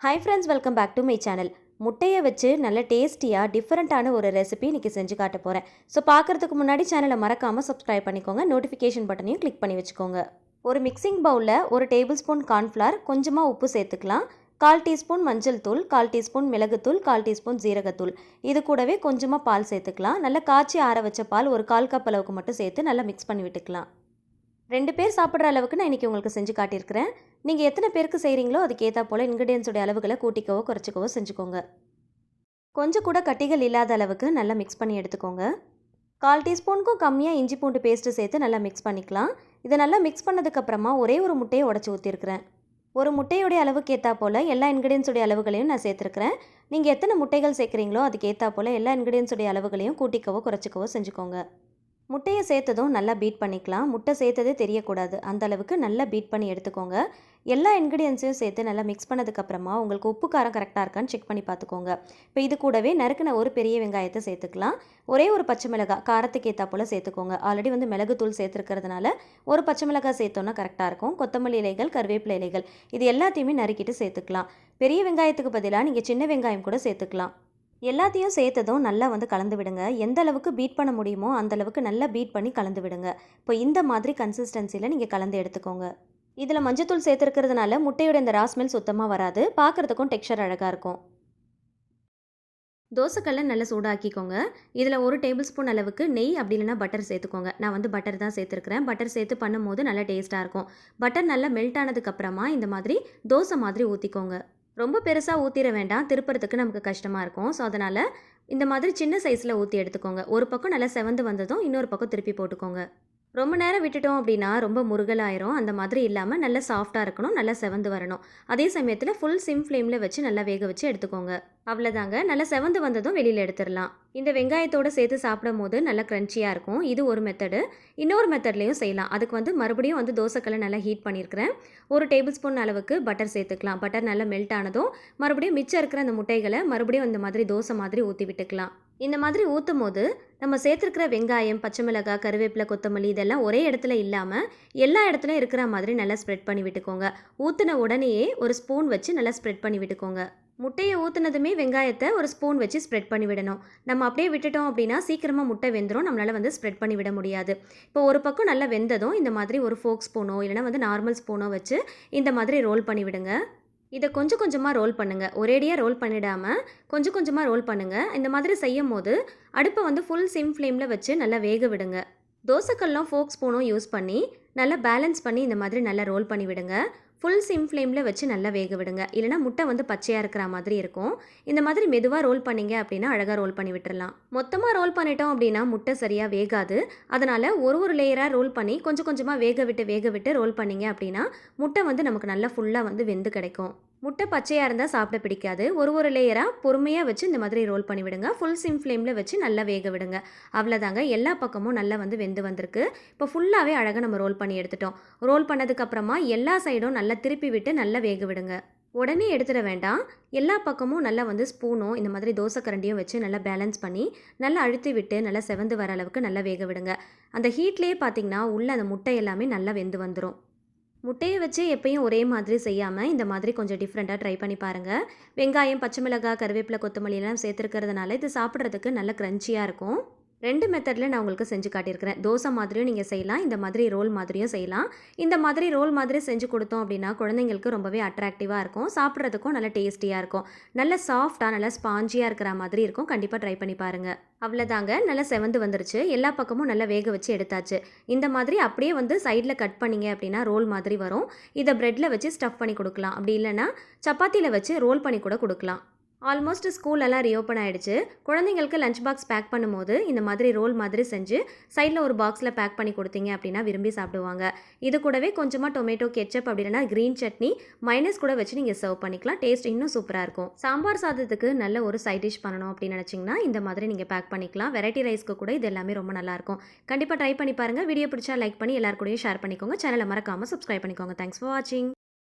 Hi friends, welcome back to my channel. முட்டையை வச்சு நல்ல டேஸ்டியாக டிஃப்ரெண்ட்டான ஒரு ரெசிபி இன்றைக்கி செஞ்சு காட்ட போகிறேன். ஸோ பார்க்குறதுக்கு முன்னாடி சேனலை மறக்காமல் சப்ஸ்கிரைப் பண்ணிக்கோங்க, நோட்டிஃபிகேஷன் பட்டனையும் கிளிக் பண்ணி வச்சுக்கோங்க. ஒரு மிக்சிங் பவுலில் ஒரு டேபிள் ஸ்பூன் கார்ன்ஃப்ளவர், கொஞ்சமாக உப்பு சேர்த்துக்கலாம். 1/4 டீஸ்பூன் மஞ்சள் தூள், 1/4 டீஸ்பூன் மிளகுத்தூள், 1/4 டீஸ்பூன் ஜீரகத்தூள். இது கூடவே கொஞ்சமாக பால் சேர்த்துக்கலாம். நல்லா காய்ச்சி ஆற வச்ச பால் ஒரு 1/4 கப் அளவுக்கு மட்டும் சேர்த்து நல்லா மிக்ஸ் பண்ணி விட்டுக்கலாம். 2 பேர் சாப்பிட்ற அளவுக்கு நான் இன்றைக்கி உங்களுக்கு செஞ்சு காட்டியிருக்கிறேன். நீங்கள் எத்தனை பேருக்கு செய்கிறீங்களோ அதுக்கேற்றா போல் இன்க்ரீடியன்ஸோடைய அளவுகளை கூட்டிக்கவோ குறைச்சிக்கவோ செஞ்சுக்கோங்க. கொஞ்சம் கூட கட்டிகள் இல்லாத அளவுக்கு நல்லா மிக்ஸ் பண்ணி எடுத்துக்கோங்க. 1/4 டீஸ்பூனுக்கும் கம்மியாக இஞ்சி பூண்டு பேஸ்ட்டு சேர்த்து நல்லா மிக்ஸ் பண்ணிக்கலாம். இதை நல்லா மிக்ஸ் பண்ணதுக்கப்புறமா ஒரே ஒரு முட்டையை உடச்சி ஊற்றிருக்கிறேன். ஒரு முட்டையோடைய அளவுக்கு ஏற்றா போல் எல்லா இன்க்ரீடியன்ஸோடைய அளவுகளையும் நான் சேர்த்துருக்கிறேன். நீங்கள் எத்தனை முட்டைகள் சேர்க்குறீங்களோ அதுக்கு ஏற்றா போல் எல்லா இன்க்ரீடியன்ஸோடைய அளவுகளையும் கூட்டிக்கவோ குறைச்சிக்கவோ செஞ்சுக்கோங்க. முட்டையை சேர்த்ததும் நல்லா பீட் பண்ணிக்கலாம். முட்டை சேர்த்ததே தெரியக்கூடாது, அந்த அளவுக்கு நல்லா பீட் பண்ணி எடுத்துக்கோங்க. எல்லா இன்க்ரீடியன்ஸையும் சேர்த்து நல்லா மிக்ஸ் பண்ணதுக்கப்புறமா உங்களுக்கு உப்பு காரம் கரெக்டாக இருக்கான்னு செக் பண்ணி பார்த்துக்கோங்க. இப்போ இது கூடவே நறுக்கின ஒரு பெரிய வெங்காயத்தை சேர்த்துக்கலாம். ஒரே ஒரு பச்சை மிளகாய் காரத்துக்கு ஏற்றா போல் சேர்த்துக்கோங்க. ஆல்ரெடி மிளகுத்தூள் சேர்த்துருக்கிறதுனால ஒரு பச்சை மிளகாய் சேர்த்தோன்னா கரெக்டாக இருக்கும். கொத்தமல்லி இலைகள், கருவேப்பிலை இலைகள் இது எல்லாத்தையுமே நறுக்கிட்டு சேர்த்துக்கலாம். பெரிய வெங்காயத்துக்கு பதிலாக நீங்கள் சின்ன வெங்காயம் கூட சேர்த்துக்கலாம். எல்லாத்தையும் சேர்த்ததும் நல்லா கலந்து விடுங்க. எந்த அளவுக்கு பீட் பண்ண முடியுமோ அந்த அளவுக்கு நல்லா பீட் பண்ணி கலந்து விடுங்க. இப்போ இந்த மாதிரி கன்சிஸ்டன்சியில் நீங்கள் கலந்து எடுத்துக்கோங்க. இதில் மஞ்சத்தூள் சேர்த்துருக்கிறதுனால முட்டையோட இந்த ரா ஸ்மெல் சுத்தமாக வராது, பார்க்குறதுக்கும் டெக்ஸ்சர் அழகாக இருக்கும். தோசைக்கல்லை நல்லா சூடாக்கிக்கோங்க. இதில் 1 டேபிள் ஸ்பூன் அளவுக்கு நெய் அப்படி இல்லைனா பட்டர் சேர்த்துக்கோங்க. நான் பட்டர் தான் சேர்த்துருக்கிறேன். பட்டர் சேர்த்து பண்ணும்போது நல்லா டேஸ்ட்டாக இருக்கும். பட்டர் நல்லா மெல்ட் ஆனதுக்கப்புறமா இந்த மாதிரி தோசை மாதிரி ஊற்றிக்கோங்க. ரொம்ப பெருசாக ஊற்றிட வேண்டாம், திருப்புறதுக்கு நமக்கு கஷ்டமாக இருக்கும். ஸோ அதனால் இந்த மாதிரி சின்ன சைஸில் ஊற்றி எடுத்துக்கோங்க. ஒரு பக்கம் நல்லா செவந்து வந்ததும் இன்னொரு பக்கம் திருப்பி போட்டுக்கோங்க. ரொம்ப நேரம் விட்டுட்டோம் அப்படின்னா ரொம்ப முருகலாயிரும். அந்த மாதிரி இல்லாமல் நல்லா சாஃப்டாக இருக்கணும், நல்லா செவந்து வரணும். அதே சமயத்தில் ஃபுல் சிம் ஃப்ளேமில் வச்சு நல்லா வேக வச்சு எடுத்துக்கோங்க. அவ்வளோதாங்க, நல்லா செவந்து வந்ததும் வெளியில் எடுத்துடலாம். இந்த வெங்காயத்தோடு சேர்த்து சாப்பிடும் போது நல்லா க்ரன்ச்சியாக இருக்கும். இது ஒரு மெத்தடு. இன்னொரு மெத்தட்லேயும் செய்யலாம். அதுக்கு மறுபடியும் தோசைக்கல்லை நல்லா ஹீட் பண்ணியிருக்கிறேன். 1 டேபிள் ஸ்பூன் அளவுக்கு பட்டர் சேர்த்துக்கலாம். பட்டர் நல்லா மெல்ட் ஆனதும் மறுபடியும் மிச்சம் இருக்கிற அந்த முட்டைகளை மறுபடியும் இந்த மாதிரி தோசை மாதிரி ஊற்றி விட்டுக்கலாம். இந்த மாதிரி ஊற்றும் போது நம்ம சேர்த்துருக்கிற வெங்காயம், பச்சை மிளகாய், கருவேப்பிலை, கொத்தமல்லி இதெல்லாம் ஒரே இடத்துல இல்லாமல் எல்லா இடத்துலையும் இருக்கிற மாதிரி நல்லா ஸ்ப்ரெட் பண்ணி விட்டுக்கோங்க. ஊற்றின உடனேயே ஒரு ஸ்பூன் வச்சு நல்லா ஸ்ப்ரெட் பண்ணி விட்டுக்கோங்க. முட்டையை ஊற்றுனதுமே வெங்காயத்தை ஒரு ஸ்பூன் வச்சு ஸ்ப்ரெட் பண்ணி விடணும். நம்ம அப்படியே விட்டுட்டோம் அப்படின்னா சீக்கிரமாக முட்டை வெந்துடும், நம்மளால் ஸ்ப்ரெட் பண்ணி விட முடியாது. இப்போ ஒரு பக்கம் நல்லா வெந்ததும் இந்த மாதிரி ஒரு ஃபோக் ஸ்பூனோ இல்லைனா நார்மல் ஸ்பூனோ வச்சு இந்த மாதிரி ரோல் பண்ணி விடுங்க. இதை கொஞ்சம் கொஞ்சமாக ரோல் பண்ணுங்கள். ஒரேடியாக ரோல் பண்ணிடாமல் கொஞ்சம் கொஞ்சமாக ரோல் பண்ணுங்கள். இந்த மாதிரி செய்யும் போது அடுப்பை ஃபுல் சிம் ஃப்ளேமில் வச்சு நல்லா வேக விடுங்க. தோசைக்கல்லும் ஃபோக் ஸ்பூனும் யூஸ் பண்ணி நல்லா பேலன்ஸ் பண்ணி இந்த மாதிரி நல்லா ரோல் பண்ணி விடுங்க. ஃபுல் சிம் ஃப்ளேமில் வச்சு நல்லா வேக விடுங்க. இல்லைனா முட்டை பச்சையாக இருக்கிற மாதிரி இருக்கும். இந்த மாதிரி மெதுவாக ரோல் பண்ணிங்க அப்படின்னா அழகாக ரோல் பண்ணி விட்டுடலாம். மொத்தமாக ரோல் பண்ணிட்டோம் அப்படின்னா முட்டை சரியாக வேகாது. அதனால் ஒரு லேயராக ரோல் பண்ணி கொஞ்சம் கொஞ்சமாக வேக விட்டு ரோல் பண்ணிங்க அப்படின்னா முட்டை நமக்கு நல்லா ஃபுல்லாக வெந்து கிடைக்கும். முட்டை பச்சையாக இருந்தால் சாப்பிட பிடிக்காது. ஒரு லேயராக பொறுமையாக வச்சு இந்த மாதிரி ரோல் பண்ணி விடுங்க. ஃபுல் சிம் ஃப்ளேமில் வச்சு நல்லா வேக விடுங்க. அவ்வளோதாங்க, எல்லா பக்கமும் நல்லா வெந்து வந்திருக்கு. இப்போ ஃபுல்லாகவே அழகாக நம்ம ரோல் பண்ணி எடுத்துட்டோம். ரோல் பண்ணதுக்கப்புறமா எல்லா சைடும் நல்லா திருப்பி விட்டு நல்லா வேக விடுங்க. உடனே எடுத்துட வேண்டாம். எல்லா பக்கமும் நல்லா ஸ்பூனோ இந்த மாதிரி தோசை கரண்டியும் வச்சு நல்லா பேலன்ஸ் பண்ணி நல்லா அழுத்தி விட்டு நல்லா செவந்து வர அளவுக்கு நல்லா வேக விடுங்க. அந்த ஹீட்லேயே பார்த்திங்கன்னா உள்ள அந்த முட்டை எல்லாமே நல்லா வெந்து வந்துடும். முட்டையை வச்சு எப்பயும் ஒரே மாதிரி செய்யாமல் இந்த மாதிரி கொஞ்சம் டிஃப்ரெண்ட்டாக ட்ரை பண்ணி பாருங்கள். வெங்காயம், பச்சை மிளகாய், கருவேப்பிலை, கொத்தமல்லிலாம் சேர்த்துருக்கிறதுனால இது சாப்பிட்றதுக்கு நல்ல க்ரன்ச்சியாக இருக்கும். 2 மெத்தடில் நான் உங்களுக்கு செஞ்சு காட்டியிருக்கிறேன். தோசை மாதிரியும் நீங்கள் செய்யலாம், இந்த மாதிரி ரோல் மாதிரியும் செய்யலாம். இந்த மாதிரி ரோல் மாதிரி செஞ்சு கொடுத்தோம் அப்படின்னா குழந்தைங்களுக்கு ரொம்பவே அட்ராக்டிவாக இருக்கும். சாப்பிட்றதுக்கும் நல்லா டேஸ்டியாக இருக்கும். நல்ல சாஃப்டாக நல்லா ஸ்பாஞ்சியாக இருக்கிற மாதிரி இருக்கும். கண்டிப்பாக ட்ரை பண்ணி பாருங்கள். அவ்வளோதாங்க, நல்லா செவந்து வந்துருச்சு. எல்லா பக்கமும் நல்லா வேக வச்சு எடுத்தாச்சு. இந்த மாதிரி அப்படியே சைடில் கட் பண்ணிங்க அப்படின்னா ரோல் மாதிரி வரும். இதை ப்ரெட்டில் வச்சு ஸ்டஃப் பண்ணி கொடுக்கலாம். அப்படி இல்லைன்னா சப்பாத்தியில் வச்சு ரோல் பண்ணி கூட கொடுக்கலாம். ஆல்மோஸ்ட் ஸ்கூலெல்லாம் ரீஓப்பன் ஆகிடுச்சு. குழந்தைங்களுக்கு லஞ்ச் பாக்ஸ் பேக் பண்ணும்போது இந்த மாதிரி ரோல் மாதிரி செஞ்சு சைடில் ஒரு பாக்ஸில் பேக் பண்ணி கொடுத்தீங்க அப்படின்னா விரும்பி சாப்பிடுவாங்க. இது கூடவே கொஞ்சமாக டொமேட்டோ கெச்சப் அப்படி இல்லைனா க்ரீன் சட்னி மைனஸ் கூட வச்சு நீங்கள் சர்வ் பண்ணிக்கலாம். டேஸ்ட் இன்னும் சூப்பராக இருக்கும். சாம்பார் சாதத்துக்கு நல்ல ஒரு சைட் டிஷ் பண்ணணும் அப்படின்னு நினச்சிங்கன்னா இந்த மாதிரி நீங்கள் பேக் பண்ணிக்கலாம். வெரைட்டி ரைஸ்க்கு கூட இது எல்லாமே ரொம்ப நல்லாயிருக்கும். கண்டிப்பாக ட்ரை பண்ணி பாருங்கள். வீடியோ பிடிச்சா லைக் பண்ணி எல்லாருக்கூடையும் ஷேர் பண்ணிக்கோங்க. சேனலை மறக்காமல் சப்ஸ்கிரைப் பண்ணிக்கோங்க. தேங்க்ஸ் ஃபார் வாட்சிங்.